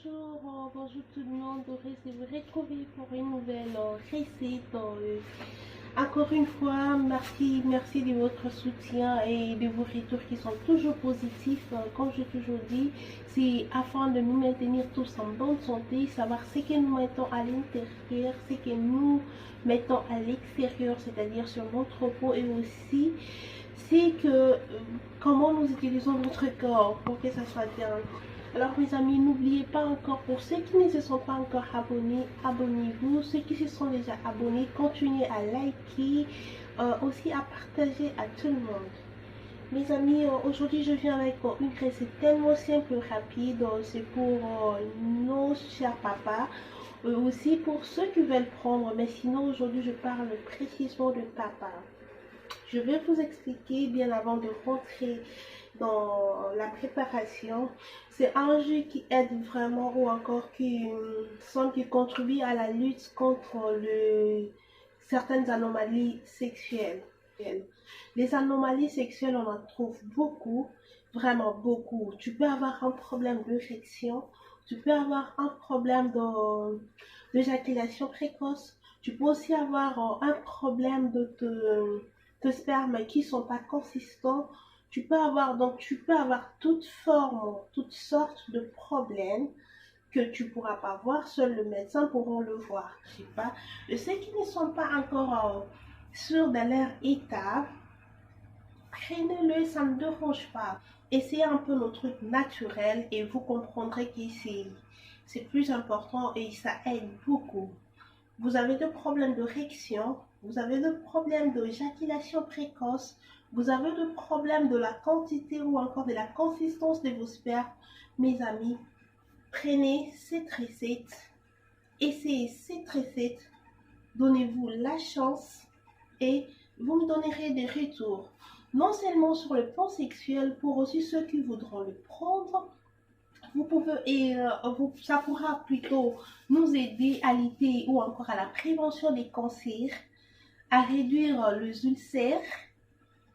Bonjour tout le monde, de vous retrouver pour une nouvelle recette. Encore une fois, merci de votre soutien et de vos retours qui sont toujours positifs. Comme j'ai toujours dit, c'est afin de nous maintenir tous en bonne santé, savoir ce que nous mettons à l'intérieur, ce que nous mettons à l'extérieur, c'est-à-dire sur notre peau, et aussi c'est que comment nous utilisons notre corps pour que ça soit bien. Alors mes amis, n'oubliez pas encore, pour ceux qui ne se sont pas encore abonnés, abonnez-vous. Ceux qui se sont déjà abonnés, continuez à liker, aussi à partager à tout le monde. Mes amis, aujourd'hui je viens avec une recette tellement simple et rapide. C'est pour nos chers papas, aussi pour ceux qui veulent prendre, mais sinon aujourd'hui je parle précisément de papa. Je vais vous expliquer bien avant de rentrer dans la préparation. C'est un jus qui aide vraiment, ou encore qui contribue à la lutte contre certaines anomalies sexuelles. Les anomalies sexuelles, on en trouve beaucoup, vraiment beaucoup. Tu peux avoir un problème d'érection, tu peux avoir un problème d'éjaculation précoce, tu peux aussi avoir un problème de sperme qui sont pas consistants. Tu peux avoir toute forme, toutes sortes de problèmes que tu pourras pas voir, seul le médecin pourra le voir. Je sais pas. Ceux qui ne sont pas encore sûrs de leur état, prenez-le, ça ne dérange pas. Essayez un peu nos trucs naturels et vous comprendrez que c'est plus important et ça aide beaucoup. Vous avez des problèmes d'érection, vous avez des problèmes d'éjaculation précoce, vous avez des problèmes de la quantité ou encore de la consistance de vos spermes, mes amis, prenez cette recette, essayez cette recette, donnez-vous la chance et vous me donnerez des retours. Non seulement sur le plan sexuel, pour aussi ceux qui voudront le prendre, vous pouvez, ça pourra plutôt nous aider à lutter ou encore à la prévention des cancers, à réduire les ulcères,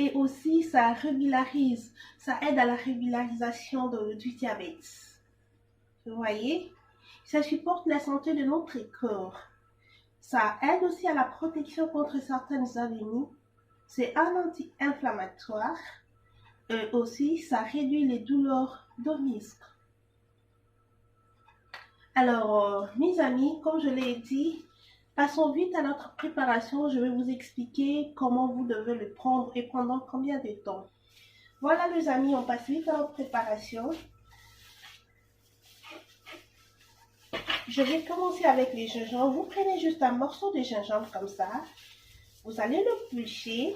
et aussi ça aide à la régularisation du diabète. Vous voyez, ça supporte la santé de notre corps. Ça aide aussi à la protection contre certaines anémies. C'est un anti-inflammatoire. Et aussi, ça réduit les douleurs de muscles. Alors, mes amis, comme je l'ai dit, passons vite à notre préparation. Je vais vous expliquer comment vous devez le prendre et pendant combien de temps. Voilà les amis, on passe vite à notre préparation. Je vais commencer avec les gingembre. Vous prenez juste un morceau de gingembre comme ça. Vous allez le pulcher.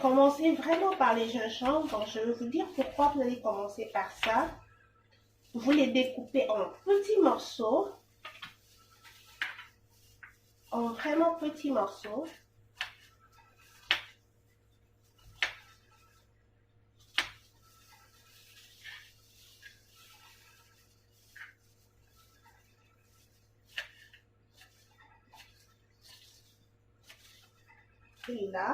Commencez vraiment par les gingembre. Donc, je vais vous dire pourquoi vous allez commencer par ça. Vous les découpez en petits morceaux. En vraiment petits morceaux. Là.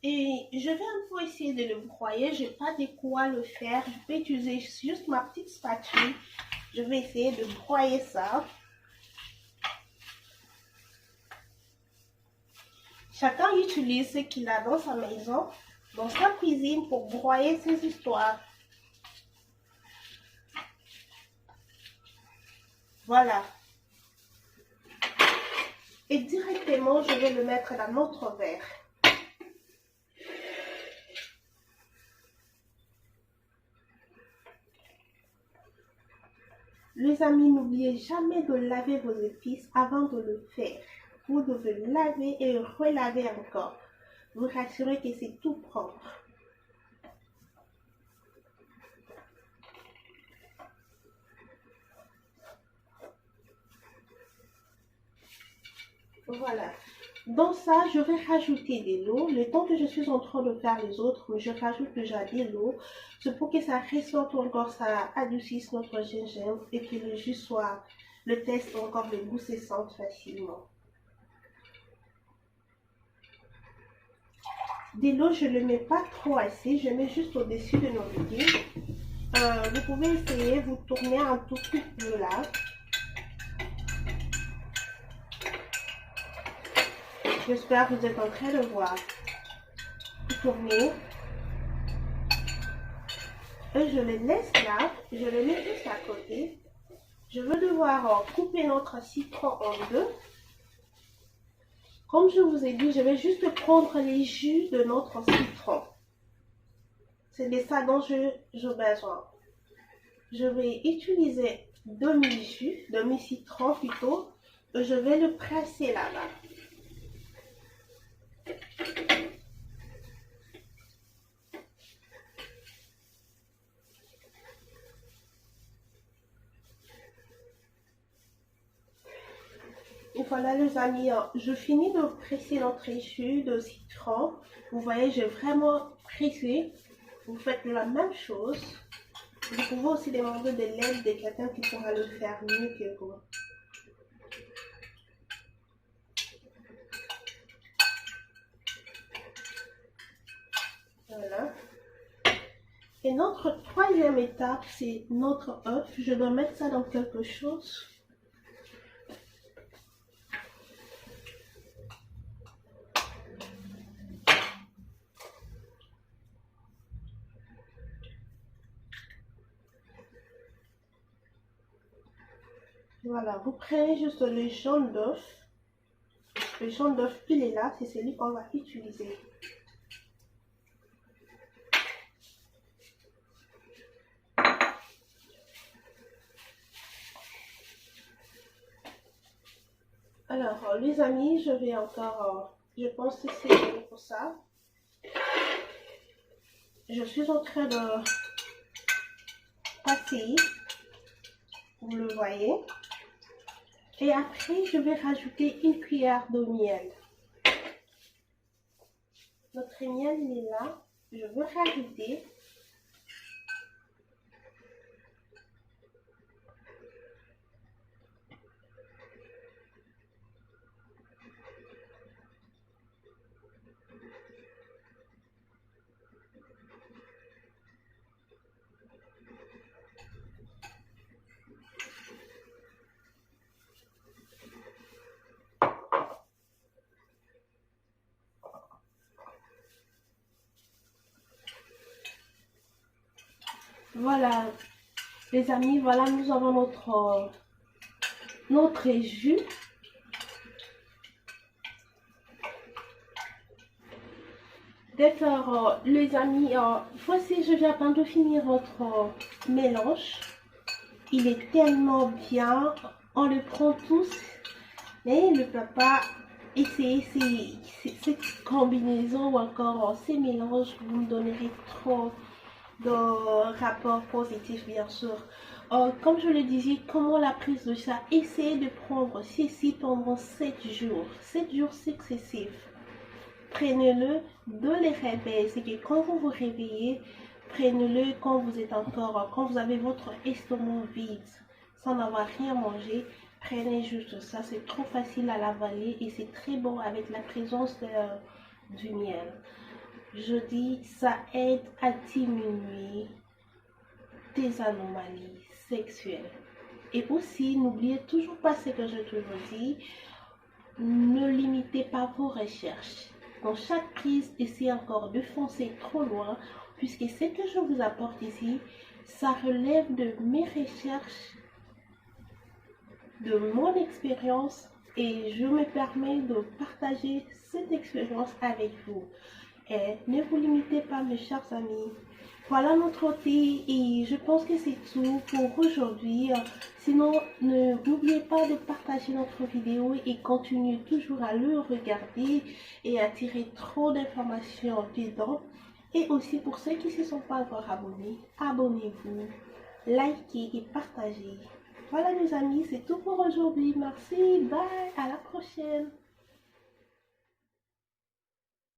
Et je vais un peu essayer de le broyer. Je n'ai pas de quoi le faire. Je peux utiliser juste ma petite spatule. Je vais essayer de broyer ça. Chacun utilise ce qu'il a dans sa maison, dans sa cuisine pour broyer ses histoires. Voilà. Et directement, je vais le mettre dans notre verre. Les amis, n'oubliez jamais de laver vos épices avant de le faire. Vous devez laver et relaver encore. Vous rassurez que c'est tout propre. Voilà. Dans ça, je vais rajouter de l'eau. Le temps que je suis en train de faire les autres, je rajoute déjà de l'eau. C'est pour que ça ressente encore, ça adoucisse notre gingembre et que le jus soit, le test encore le goût se sente facilement. De l'eau, je ne le mets pas trop assez, je mets juste au-dessus de nos légumes. Vous pouvez essayer, vous tournez un tout petit peu là. J'espère que vous êtes en train de voir. Vous tournez. Et je le laisse là, je le mets juste à côté. Je veux devoir couper notre citron en deux. Comme je vous ai dit, je vais juste prendre les jus de notre citron. C'est de ça dont j'ai besoin. Je vais utiliser demi-jus, demi-citron plutôt. Et je vais le presser là-bas. Et voilà les amis, je finis de presser notre jus de citron. Vous voyez, j'ai vraiment pressé. Vous faites la même chose. Vous pouvez aussi demander de l'aide de quelqu'un qui pourra le faire mieux que vous. Voilà. Et notre troisième étape, c'est notre œuf. Je dois mettre ça dans quelque chose. Voilà, vous prenez juste le jaune d'œuf. Le jaune d'œuf, il est là, c'est celui qu'on va utiliser. Alors, les amis, je vais encore, je pense que c'est bon pour ça. Je suis en train de passer, vous le voyez. Et après, je vais rajouter une cuillère de miel. Notre miel, il est là. Je veux rajouter. Voilà, les amis, voilà, nous avons notre jus. D'accord, les amis, voici, je viens à peine de finir votre mélange. Il est tellement bien, on le prend tous, mais le papa, essayez cette combinaison ou encore ces mélanges, vous me donnerez trop de rapports positifs, bien sûr. Comme je le disais, comment la prise de ça, essayez de prendre ceci pendant 7 jours. 7 jours successifs. Prenez-le de les réveils. C'est que quand vous vous réveillez, prenez-le quand vous êtes encore, quand vous avez votre estomac vide, sans avoir rien mangé. Prenez juste ça. C'est trop facile à l'avaler et c'est très bon avec la présence du miel. Je dis, ça aide à diminuer des anomalies sexuelles. Et aussi, n'oubliez toujours pas ce que je te dis, ne limitez pas vos recherches. Dans chaque prise, essayez encore de foncer trop loin, puisque ce que je vous apporte ici, ça relève de mes recherches, de mon expérience, et je me permets de partager cette expérience avec vous. Et ne vous limitez pas, mes chers amis. Voilà notre thé et je pense que c'est tout pour aujourd'hui. Sinon, n'oubliez pas de partager notre vidéo et continuez toujours à le regarder et à tirer trop d'informations dedans. Et aussi pour ceux qui ne se sont pas encore abonnés, abonnez-vous, likez et partagez. Voilà mes amis, c'est tout pour aujourd'hui. Merci, bye, à la prochaine.